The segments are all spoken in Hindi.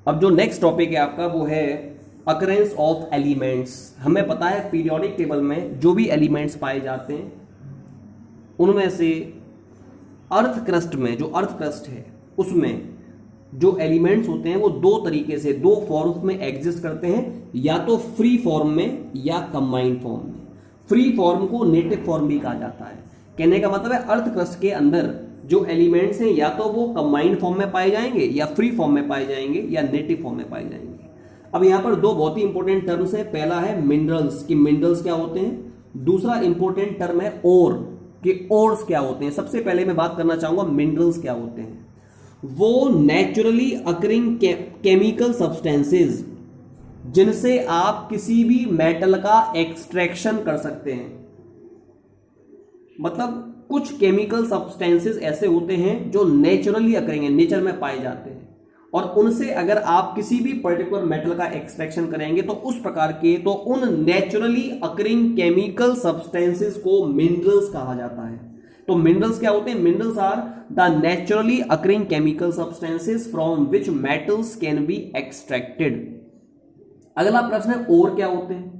अब जो नेक्स्ट टॉपिक है आपका वो है अकरेंस ऑफ एलिमेंट्स। हमें पता है पीरियोडिक टेबल में जो भी एलिमेंट्स पाए जाते हैं उनमें से अर्थ क्रस्ट में, जो अर्थ क्रस्ट है उसमें जो एलिमेंट्स होते हैं वो दो तरीके से, दो फॉर्म्स में एग्जिस्ट करते हैं, या तो फ्री फॉर्म में या कंबाइंड फॉर्म में। फ्री फॉर्म को नेटिव फॉर्म भी कहा जाता है। कहने का मतलब है अर्थ क्रस्ट के अंदर जो एलिमेंट्स हैं या तो वो कंबाइंड फॉर्म में पाए जाएंगे या फ्री फॉर्म में पाए जाएंगे या नेटिव फॉर्म में पाए जाएंगे। अब यहां पर दो बहुत ही इंपॉर्टेंट टर्म्स है। पहला है मिनरल्स, कि मिनरल्स क्या होते हैं। दूसरा इंपॉर्टेंट टर्म है ओर, कि ओर्स क्या होते हैं। सबसे पहले मैं बात करना चाहूंगा मिनरल्स क्या होते हैं। वो नेचुरली अकरिंग केमिकल सब्सटेंसेस जिनसे आप किसी भी मेटल का एक्सट्रैक्शन कर सकते हैं। मतलब कुछ केमिकल सब्सटेंसेस ऐसे होते हैं जो नेचुरली अकरिंग है, नेचर में पाए जाते हैं, और उनसे अगर आप किसी भी पर्टिकुलर मेटल का एक्सट्रैक्शन करेंगे तो उस प्रकार के, तो उन नेचुरली अकरिंग केमिकल सब्सटेंसेस को मिनरल्स कहा जाता है। तो मिनरल्स क्या होते हैं? Minerals are the naturally occurring chemical substances from which metals can be extracted. अगला प्रश्न है और क्या होते हैं?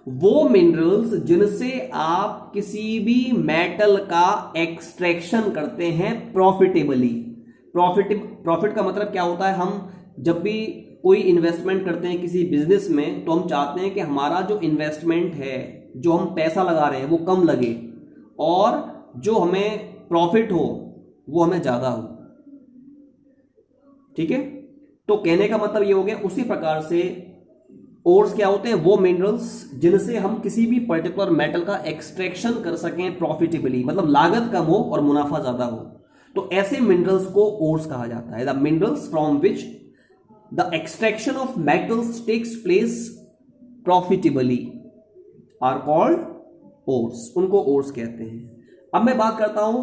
वो मिनरल्स जिनसे आप किसी भी मेटल का एक्सट्रैक्शन करते हैं प्रॉफिटेबली। प्रॉफिट का मतलब क्या होता है? हम जब भी कोई इन्वेस्टमेंट करते हैं किसी बिजनेस में तो हम चाहते हैं कि हमारा जो इन्वेस्टमेंट है, जो हम पैसा लगा रहे हैं वो कम लगे और जो हमें प्रॉफिट हो वो हमें ज्यादा हो। ठीक है, तो कहने का मतलब ये हो गया। उसी प्रकार से ओर्स क्या होते हैं? वो मिनरल्स जिनसे हम किसी भी पर्टिकुलर मेटल का एक्सट्रैक्शन कर सकें प्रॉफिटेबली, मतलब लागत कम हो और मुनाफा ज्यादा हो, तो ऐसे मिनरल्स को ओर्स कहा जाता है। The minerals from which the extraction of metals takes place profitably are called ores. उनको ओर्स कहते हैं। अब मैं बात करता हूं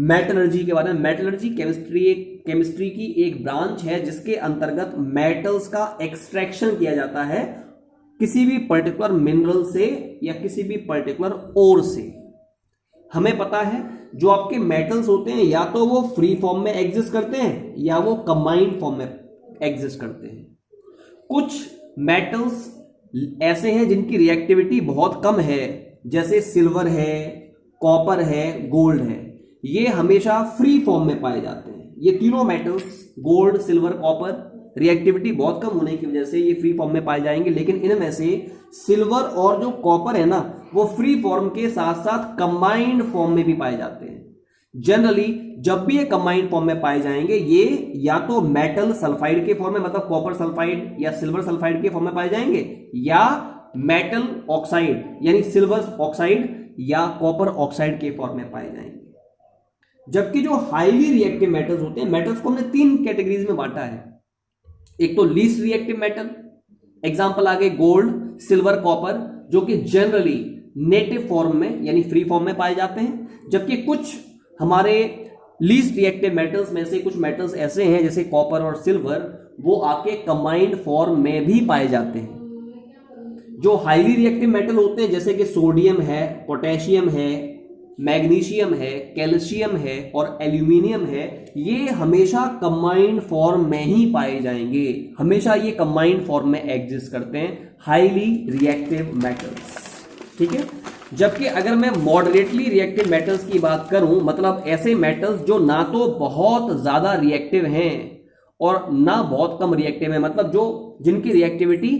मेटलर्जी के बारे में। मेटलर्जी केमिस्ट्री की एक ब्रांच है जिसके अंतर्गत मेटल्स का एक्सट्रैक्शन किया जाता है किसी भी पर्टिकुलर मिनरल से या किसी भी पर्टिकुलर ओर से। हमें पता है जो आपके मेटल्स होते हैं या तो वो फ्री फॉर्म में एग्जिस्ट करते हैं या वो कंबाइंड फॉर्म में एग्जिस्ट करते हैं। कुछ मेटल्स ऐसे हैं जिनकी रिएक्टिविटी बहुत कम है, जैसे सिल्वर है, कॉपर है, गोल्ड है। ये हमेशा फ्री फॉर्म में पाए जाते हैं। ये तीनों metals gold, silver, copper reactivity बहुत कम होने की वजह से ये फ्री फॉर्म में पाए जाएंगे। लेकिन इनमें से सिल्वर और जो कॉपर है ना, वो फ्री फॉर्म के साथ साथ कंबाइंड फॉर्म में भी पाए जाते हैं। जनरली जब भी ये कंबाइंड फॉर्म में पाए जाएंगे ये या तो मेटल सल्फाइड के फॉर्म में, मतलब कॉपर सल्फाइड या सिल्वर सल्फाइड के फॉर्म में पाए जाएंगे, या मेटल ऑक्साइड यानी सिल्वर ऑक्साइड या कॉपर ऑक्साइड के फॉर्म में पाए जाएंगे। जबकि जो हाईली रिएक्टिव मेटल्स होते हैं, मेटल्स को हमने तीन कैटेगरीज में बांटा है। एक तो लीस्ट रिएक्टिव मेटल, एग्जांपल आगे गोल्ड, सिल्वर, कॉपर, जो कि जनरली नेटिव फॉर्म में यानी फ्री फॉर्म में पाए जाते हैं। जबकि कुछ हमारे लीस्ट रिएक्टिव मेटल्स में से कुछ मेटल्स ऐसे हैं जैसे कॉपर और सिल्वर, वो आके कंबाइंड फॉर्म में भी पाए जाते हैं। जो हाईली रिएक्टिव मेटल होते हैं जैसे कि सोडियम है, पोटेशियम है, मैग्नीशियम है, कैल्शियम है और एल्यूमिनियम है, ये हमेशा कंबाइंड फॉर्म में ही पाए जाएंगे। हमेशा ये कंबाइंड फॉर्म में एग्जिस्ट करते हैं, हाईली रिएक्टिव मेटल्स। ठीक है, जबकि अगर मैं मॉडरेटली रिएक्टिव मेटल्स की बात करूं, मतलब ऐसे मेटल्स जो ना तो बहुत ज्यादा रिएक्टिव हैं और ना बहुत कम रिएक्टिव है, मतलब जो जिनकी रिएक्टिविटी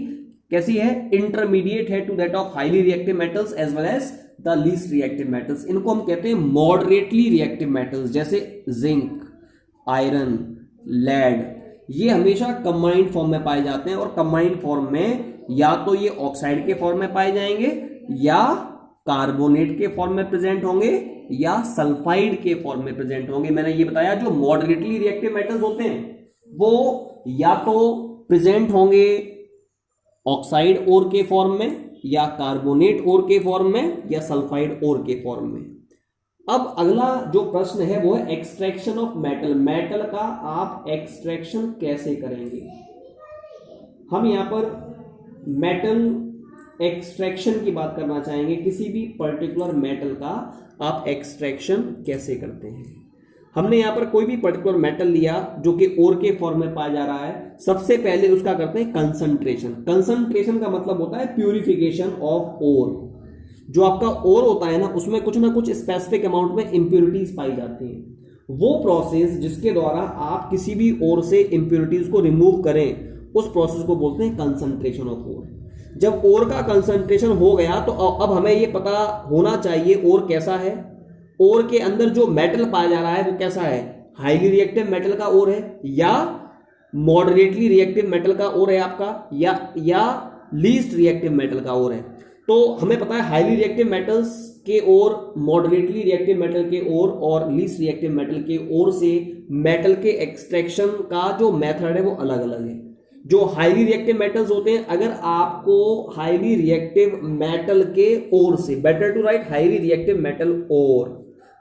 कैसी है, इंटरमीडिएट है to that of highly reactive metals as well as the least reactive metals, इनको हम कहते हैं मॉडरेटली रिएक्टिव मेटल्स। जैसे जिंक, आयरन, लेड, ये हमेशा कंबाइंड फॉर्म में पाए जाते हैं और कंबाइंड फॉर्म में या तो ये ऑक्साइड के फॉर्म में पाए जाएंगे या कार्बोनेट के फॉर्म में प्रेजेंट होंगे या सल्फाइड के फॉर्म में प्रेजेंट होंगे। मैंने ये बताया जो मॉडरेटली रिएक्टिव मेटल्स होते हैं वो या तो प्रेजेंट होंगे ऑक्साइड ओर के फॉर्म में या कार्बोनेट ओर के फॉर्म में या सल्फाइड ओर के फॉर्म में। अब अगला जो प्रश्न है वो है एक्सट्रैक्शन ऑफ मेटल। मेटल का आप एक्सट्रैक्शन कैसे करेंगे? हम यहां पर मेटल एक्सट्रैक्शन की बात करना चाहेंगे। किसी भी पर्टिकुलर मेटल का आप एक्सट्रैक्शन कैसे करते हैं? हमने यहाँ पर कोई भी पर्टिकुलर मेटल लिया जो कि ओर के फॉर्म में पाया जा रहा है, सबसे पहले उसका करते हैं कंसंट्रेशन। कंसंट्रेशन का मतलब होता है प्यूरिफिकेशन ऑफ ओर। जो आपका ओर होता है उसमें कुछ ना कुछ स्पेसिफिक अमाउंट में इंप्योरिटीज पाई जाती हैं। वो प्रोसेस जिसके द्वारा आप किसी भी ओर से इंप्योरिटीज को रिमूव करें, उस प्रोसेस को बोलते हैं कंसंट्रेशन ऑफ ओर। जब ओर का कंसंट्रेशन हो गया तो अब हमें ये पता होना चाहिए ओर कैसा है। ओर के अंदर जो मेटल पाया जा रहा है वो कैसा है, हाईली रिएक्टिव मेटल का ओर है या मॉडरेटली रिएक्टिव मेटल का ओर है आपका, या लीस्ट रिएक्टिव मेटल का ओर है। तो हमें पता है हाईली रिएक्टिव मेटल्स के ओर, मॉडरेटली रिएक्टिव मेटल के ओर और लीस्ट रिएक्टिव मेटल के ओर से मेटल के एक्सट्रैक्शन का जो मेथड है वो अलग अलग है। जो हाईली रिएक्टिव मेटल्स होते हैं, अगर आपको हाईली रिएक्टिव मेटल के ओर से, better to write highly reactive metal ore,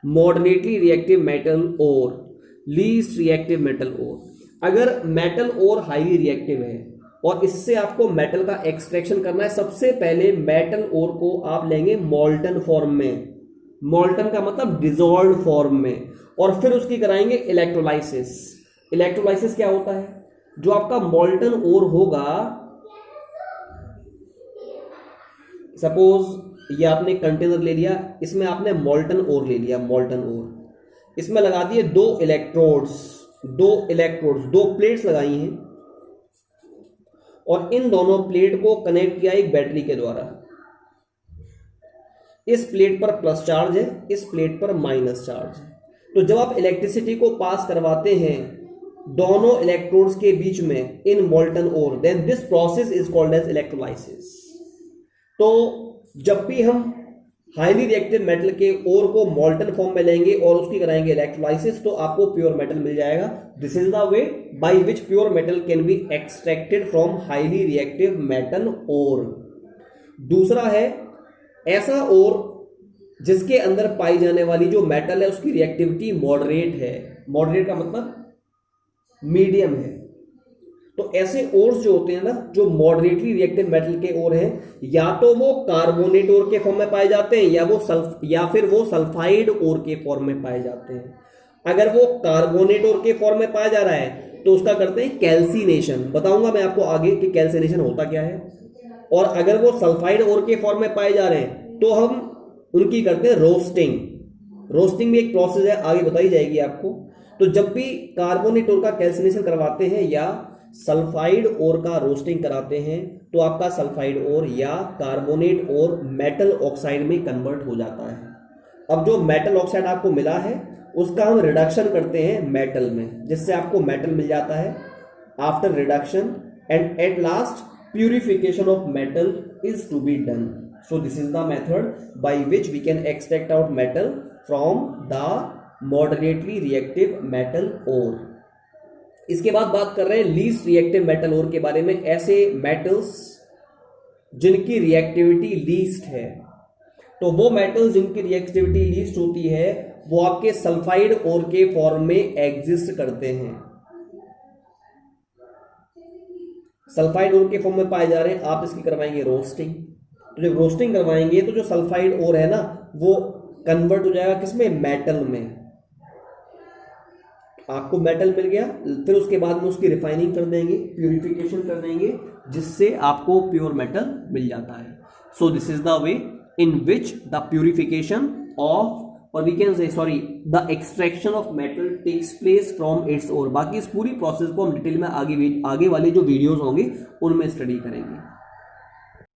moderately reactive metal ore, least reactive metal ore, अगर मेटल ओर हाईली रिएक्टिव है और इससे आपको मेटल का एक्सट्रैक्शन करना है, सबसे पहले मेटल ओर को आप लेंगे मोल्टन फॉर्म में, मोल्टन का मतलब डिसॉल्व्ड फॉर्म में, और फिर उसकी कराएंगे इलेक्ट्रोलाइसिस। इलेक्ट्रोलाइसिस क्या होता है, जो आपका मोल्टन ओर होगा, सपोज ये आपने कंटेनर ले लिया, इसमें आपने मोल्टन ओर ले लिया, मोल्टन ओर, इसमें लगा दिए दो इलेक्ट्रोड्स, दो प्लेट्स लगाई हैं और इन दोनों प्लेट को कनेक्ट किया एक बैटरी के द्वारा। इस प्लेट पर प्लस चार्ज है, इस प्लेट पर माइनस चार्ज है। तो जब आप इलेक्ट्रिसिटी को पास करवाते हैं दोनों इलेक्ट्रोड्स के बीच में in molten ore, then this process is called as electrolysis. तो जब भी हम हाईली रिएक्टिव मेटल के ओर को मोल्टन फॉर्म में लेंगे और उसकी कराएंगे इलेक्ट्रोलाइसिस, तो आपको प्योर मेटल मिल जाएगा। This is the way by which pure metal can be extracted from highly reactive metal ore. दूसरा है ऐसा ओर जिसके अंदर पाई जाने वाली जो मेटल है उसकी रिएक्टिविटी मॉडरेट है। मॉडरेट का मतलब मीडियम है। तो ऐसे ओर्स जो होते हैं जो मॉडरेटली रिएक्टिव मेटल के ओर हैं, या तो वो कार्बोनेट ओर के फॉर्म में पाए जाते हैं या फिर वो सल्फाइड ओर के फॉर्म में पाए जाते हैं। अगर वो कार्बोनेट ओर के फॉर्म में पाया जा रहा है तो उसका करते हैं कैल्सिनेशन। बताऊंगा मैं आपको आगे कि कैल्सिनेशन होता क्या है। और अगर वो सल्फाइड ओर के फॉर्म में पाए जा रहे हैं तो हम उनकी करते हैं रोस्टिंग। रोस्टिंग भी एक प्रोसेस है, आगे बताई जाएगी आपको। तो जब भी कार्बोनेट ओर का कैल्सिनेशन करवाते हैं या सल्फाइड ओर का रोस्टिंग कराते हैं तो आपका सल्फाइड ओर या कार्बोनेट ओर मेटल ऑक्साइड में कन्वर्ट हो जाता है। अब जो मेटल ऑक्साइड आपको मिला है उसका हम रिडक्शन करते हैं मेटल में, जिससे आपको मेटल मिल जाता है। After reduction and at last purification of metal is to be done. So this is the method by which we can extract out metal from the moderately reactive metal ore. इसके बाद बात कर रहे हैं लीस्ट रिएक्टिव मेटल ओर के बारे में। ऐसे मेटल्स जिनकी रिएक्टिविटी लीस्ट है, तो वो मेटल्स जिनकी रिएक्टिविटी लीस्ट होती है वो आपके सल्फाइड ओर के फॉर्म में एग्जिस्ट करते हैं। सल्फाइड ओर के फॉर्म में पाए जा रहे हैं, आप इसकी करवाएंगे रोस्टिंग। तो जब रोस्टिंग करवाएंगे तो जो सल्फाइड ओर है वो कन्वर्ट हो जाएगा किसमें, मेटल में। आपको मेटल मिल गया, फिर उसके बाद में उसकी रिफाइनिंग कर देंगे, प्यूरिफिकेशन कर देंगे, जिससे आपको प्योर मेटल मिल जाता है। So this is the way in which the purification of, और we can say sorry, the extraction of metal takes place from its ore. बाकी इस पूरी प्रोसेस को हम डिटेल में आगे वाले जो वीडियोस होंगे उनमें स्टडी करेंगे।